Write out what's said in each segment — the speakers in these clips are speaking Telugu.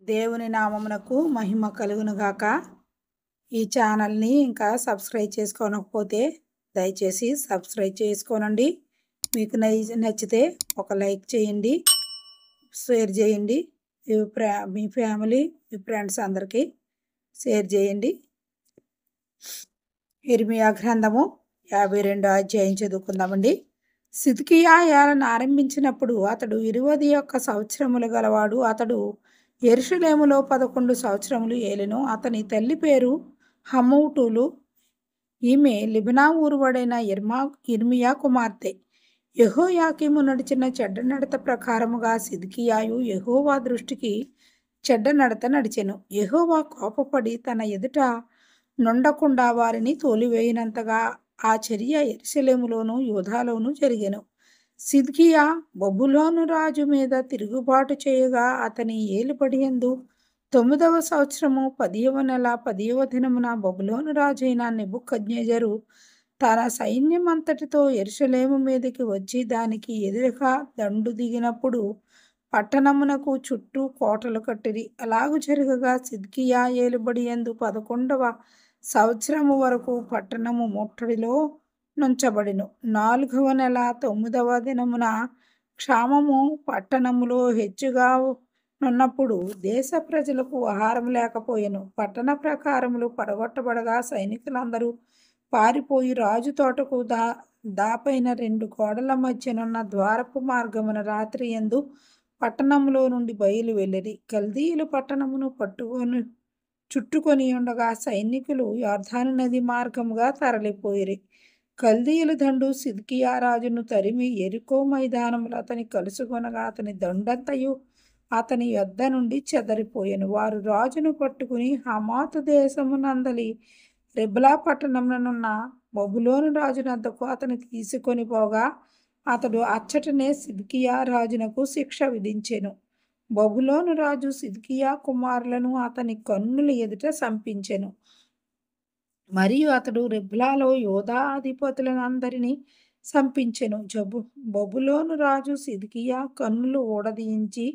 దేవుని నామమునకు మహిమ కలుగునుగాక. ఈ ఛానల్ని ఇంకా సబ్స్క్రైబ్ చేసుకోనకపోతే దయచేసి సబ్స్క్రైబ్ చేసుకోనండి. మీకు నచ్చితే ఒక లైక్ చేయండి, షేర్ చేయండి. మీ ఫ్యామిలీ, మీ ఫ్రెండ్స్ అందరికీ షేర్ చేయండి. ఇర్మియా గ్రంథము 52వ అధ్యాయం చదువుకుందామండి. సిద్కియా ఏలన ఆరంభించినప్పుడు అతడు 21 సంవత్సరములు గలవాడు. అతడు యెరూషలేములో 11 సంవత్సరములు ఏలెను. అతని తల్లి పేరు హమూటూలు. ఈమె లిబ్నా ఊరువాడైన ఇర్మియా కుమార్తె. యెహోయాకీము నడిచిన చెడ్డ నడత ప్రకారముగా సిద్కియాయు యెహోవా దృష్టికి చెడ్డ నడత నడిచెను. యెహోవా కోపపడి తన ఎదుట నుండకుండా వారిని తోలివేయినంతగా ఆ చర్య యెరూషలేములోను యూదాలోను జరిగెను. సిద్కియా బబులోను రాజు మీద తిరుగుబాటు చేయగా అతని ఏలుబడియందు 9వ సంవత్సరము 10వ నెల 10వ దినమున బబులోను రాజైన నెబుకద్నెజరు తన సైన్యమంతటితో యెరూషలేము మీదకి వచ్చి దానికి ఎదురుగా దండు దిగినప్పుడు పట్టణమునకు చుట్టూ కోటలు కట్టిరి. అలాగు జరగగా సిద్కియా ఏలుబడియందు 11వ సంవత్సరము వరకు పట్టణము ముట్టడిలో నుంచబడెను. 4వ నెల 9వ దినమున క్షామము పట్టణములో హెచ్చుగా నున్నప్పుడు దేశ ప్రజలకు ఆహారం లేకపోయెను. పట్టణ ప్రకారములు పడగొట్టబడగా సైనికులందరూ పారిపోయి రాజు తోటకు దాపైన 2 గోడల మధ్యనున్న ద్వారపు మార్గమున రాత్రి యందు పట్టణములో నుండి బయలు వెళ్ళిరి. కల్దీయులు పట్టణమును చుట్టుకొని ఉండగా సైనికులు యొర్దాను నది మార్గముగా తరలిపోయిరి. కల్దీయుల దండు సిద్కియా రాజును తరిమి యెరికో మైదానములో అతని కలుసుకొనగా అతని దండంతయు అతని యొద్ద నుండి చెదరిపోయెను. వారు రాజును పట్టుకుని హమాతు దేశమునందలి రిబ్లా పట్టణముననున్న బబులోను రాజునద్దకు అతని తీసుకొని పోగా అతడు అచ్చటనే సిద్కియా రాజునకు శిక్ష విధించెను. బబులోను రాజు సిద్కియా కుమారులను అతని కన్నుల ఎదుట చంపించెను. మరియు అతడు రిబ్లాలో యూదా అధిపతులందరినీ చంపించెను. బబులోను రాజు సిద్కియా కన్నులు ఊడదీయించి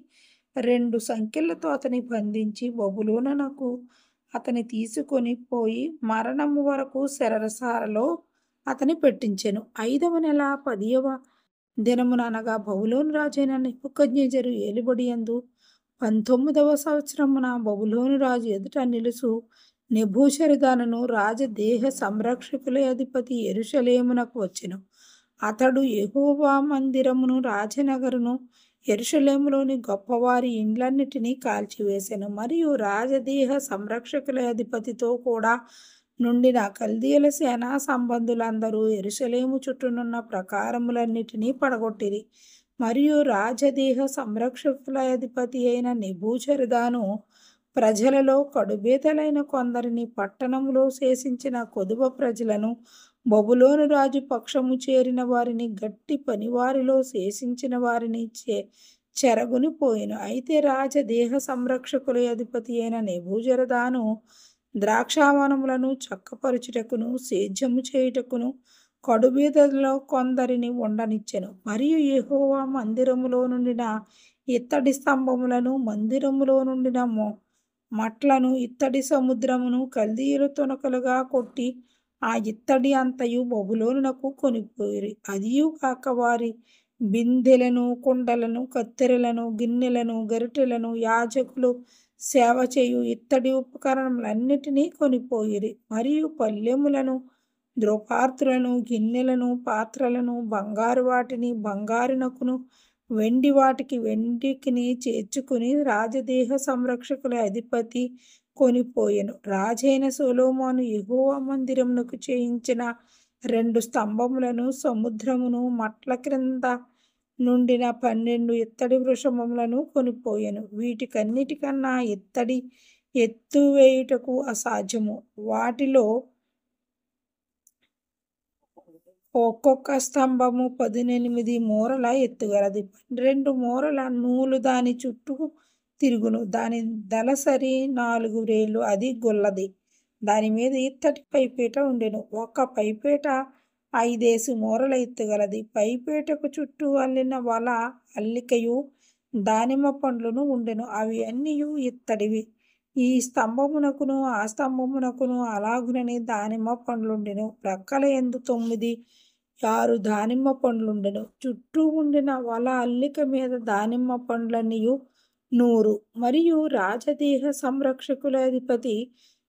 2 సంకెళ్లతో అతని బంధించి బబులోనునకు అతని తీసుకొని పోయి మరణము వరకు చెరసాలలో అతని పెట్టించెను. 5వ నెల 10వ దినమున అనగా బబులోను రాజైన నెబుకద్నెజరు ఏలుబడియందు 19వ సంవత్సరమున బబులోను రాజు ఎదుట నిలుసు నెబూజరదానును రాజదేహ సంరక్షకుల అధిపతి యెరూషలేమునకు వచ్చెను. అతడు యెహోవా మందిరమును రాజనగరును యెరూషలేములోని గొప్పవారి ఇండ్లన్నిటినీ కాల్చివేసెను. మరియు రాజదేహ సంరక్షకుల అధిపతితో కూడా నుండిన కల్దీయుల సేనా సంబంధులందరూ యెరూషలేము చుట్టూనున్న ప్రాకారములన్నిటినీ పడగొట్టిరి. మరియు రాజదేహ సంరక్షకుల అధిపతి అయిన నెబూజరదాను ప్రజలలో కడుబేదలైన కొందరిని పట్టణములో శేషించిన కొదువ ప్రజలను బబులోను రాజు పక్షము చేరిన వారిని గట్టి పనివారిలో శేషించిన వారిని చెరగుని పోయెను. అయితే రాజదేహ సంరక్షకుల అధిపతి అయిన నెబూజరదాను ద్రాక్షావనములను చక్కపరుచుటకును సేద్యము చేయుటకును కడుబీదలలో కొందరిని ఉండనిచ్చెను. మరియు యెహోవా మందిరములో నుండిన ఇత్తడి స్తంభములను మందిరములో నుండిన మట్లను ఇత్తడి సముద్రమును కల్దీయులు తునకలుగా కొట్టి ఆ ఇత్తడి అంతయు బబులోనునకు కొనిపోయిరి. అదియు కాక వారి బిందెలను కుండలను కత్తెరలను గిన్నెలను గరిటెలను యాజకులు సేవ చేయు ఇత్తడి ఉపకరణములన్నిటినీ కొనిపోయిరి. మరియు పల్లెములను ద్రోపార్తులను గిన్నెలను పాత్రలను బంగారు వాటిని బంగారునకును వెండి వాటికి వెండికిని చేర్చుకుని రాజదేహ సంరక్షకుల అధిపతి కొనిపోయెను. రాజైన సొలొమోను యెహోవా మందిరమునకు చేయించిన 2 స్తంభములను సముద్రమును మట్ల క్రింద నుండిన 12 ఇత్తడి వృషభములను కొనిపోయెను. వీటికన్నిటికన్నా ఇత్తడి ఎత్తువేయుటకు అసాధ్యము. వాటిలో ఒక్కొక్క స్తంభము 18 మూరల ఎత్తుగలది. 12 మూరల నూలు దాని చుట్టూ తిరుగును. దాని దళసరి 4 వ్రేళ్లు. అది గుల్లది. దాని మీద ఇత్తడి పైపీట ఉండెను. ఒక్క పైపీట 5 మూరల ఎత్తుగలది. పైపీటకు చుట్టూ అల్లిన వల అల్లికయు దానిమ్మ పండ్లును ఉండెను. అవి అన్నియు ఇత్తడివి. ఈ స్తంభమునకును ఆ స్తంభమునకును అలాగుననే దానిమ్మ పండ్లుండెను. ప్రక్కల యందు 9 6 దానిమ్మ పండ్లుండెను. చుట్టూ ఉండిన వల అల్లిక మీద దానిమ్మ పండ్లన్నీయు 100. మరియు రాజదేహ సంరక్షకుల అధిపతి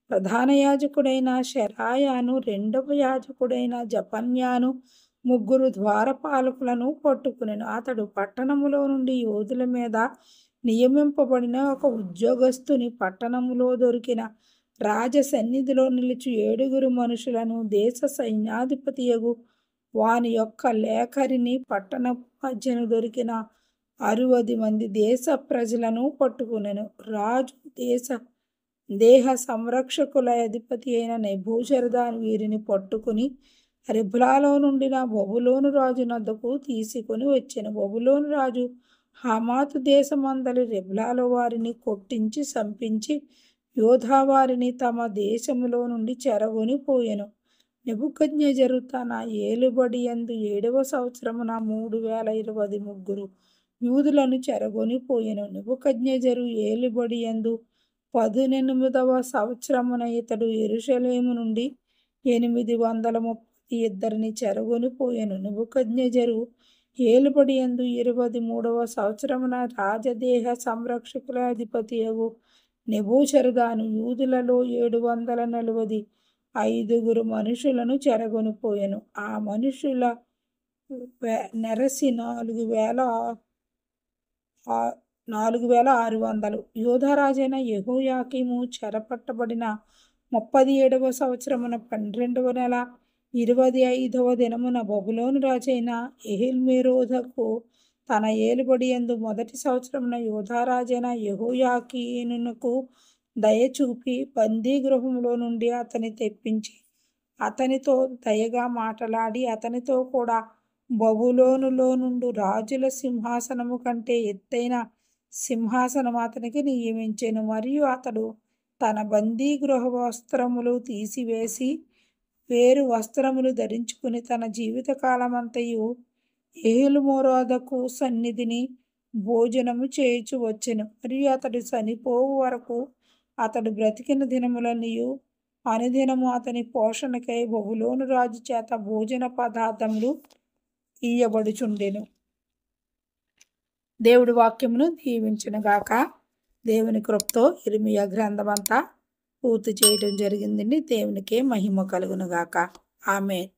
ప్రధాన యాజకుడైన శెరాయాను, రెండవ యాజకుడైన జపన్యాను, 3 ద్వారపాలకులను పట్టుకునెను. అతడు పట్టణములో నుండి యోధుల మీద నియమింపబడిన ఒక ఉద్యోగస్తుని పట్టణములో దొరికిన రాజ సన్నిధిలో నిలిచి 7 మనుషులను దేశ సైన్యాధిపతియగు వాని యొక్క లేఖరిని పట్టణపు మధ్యన దొరికిన 60 మంది దేశ ప్రజలను పట్టుకునెను. రాజు దేహ సంరక్షకుల అధిపతి అయిన నెబూజరదాను వీరిని పట్టుకుని రిబ్లాలో నుండిన బబులోను రాజు నద్దకు తీసుకొని వచ్చెను. బబులోను రాజు హమాతు దేశమందలి రిబ్లాలో వారిని కొట్టించి చంపించి యోధా వారిని తమ దేశములో నుండి చెరగొని పోయెను. నెబుకద్నెజరు తన ఏలుబడి యందు 7వ సంవత్సరమున 3023 యూదులను చెరగొని పోయెను. నెబుకద్నెజరు ఏలుబడి యందు 18వ సంవత్సరమున ఇతడు యెరూషలేము నుండి 832 చెరగొని పోయెను. నెబుకద్నెజరు ఏలుబడి యందు 23వ సంవత్సరమున రాజదేహ సంరక్షకుల అధిపతియగు నెబూజరదాను యూదులలో 745 మనుషులను చెరగొని పోయెను. ఆ మనుషుల నెరసి 4600. యూదారాజైన యెహోయాకీము చెరపట్టబడిన 37వ సంవత్సరమున 12వ నెల 25వ దినమున బబులోను రాజైన ఎహీల్మెరోదకు తన ఏలుబడి యందు 1వ సంవత్సరమున యూదారాజైన యెహోయాకీనునకు దయచూపి బందీగృహములో నుండి అతని తెప్పించి అతనితో దయగా మాటలాడి అతనితో కూడా బబులోనులో నుండు రాజుల సింహాసనము కంటే ఎత్తైన సింహాసనం అతనికి నియమించెను. మరియు అతడు తన బందీగృహ వస్త్రములు తీసివేసి వేరు వస్త్రములు ధరించుకుని తన జీవితకాలమంతయు ఎహీల్మెరోదకు సన్నిధిని భోజనము చేయుచు వచ్చెను. మరియు అతడు చనిపోవు వరకు అతడు బ్రతికిన దినములన్నీయు అనుదినము అతని పోషణకై బబులోను రాజు చేత భోజన పదార్థములు ఇయ్యబడుచుండెను. దేవుడి వాక్యమును దీవించునుగాక. దేవుని కృపతో ఇర్మీయా గ్రంథం అంతా పూర్తి చేయడం జరిగిందండి. దేవునికే మహిమ కలుగునుగాక. ఆమేన్.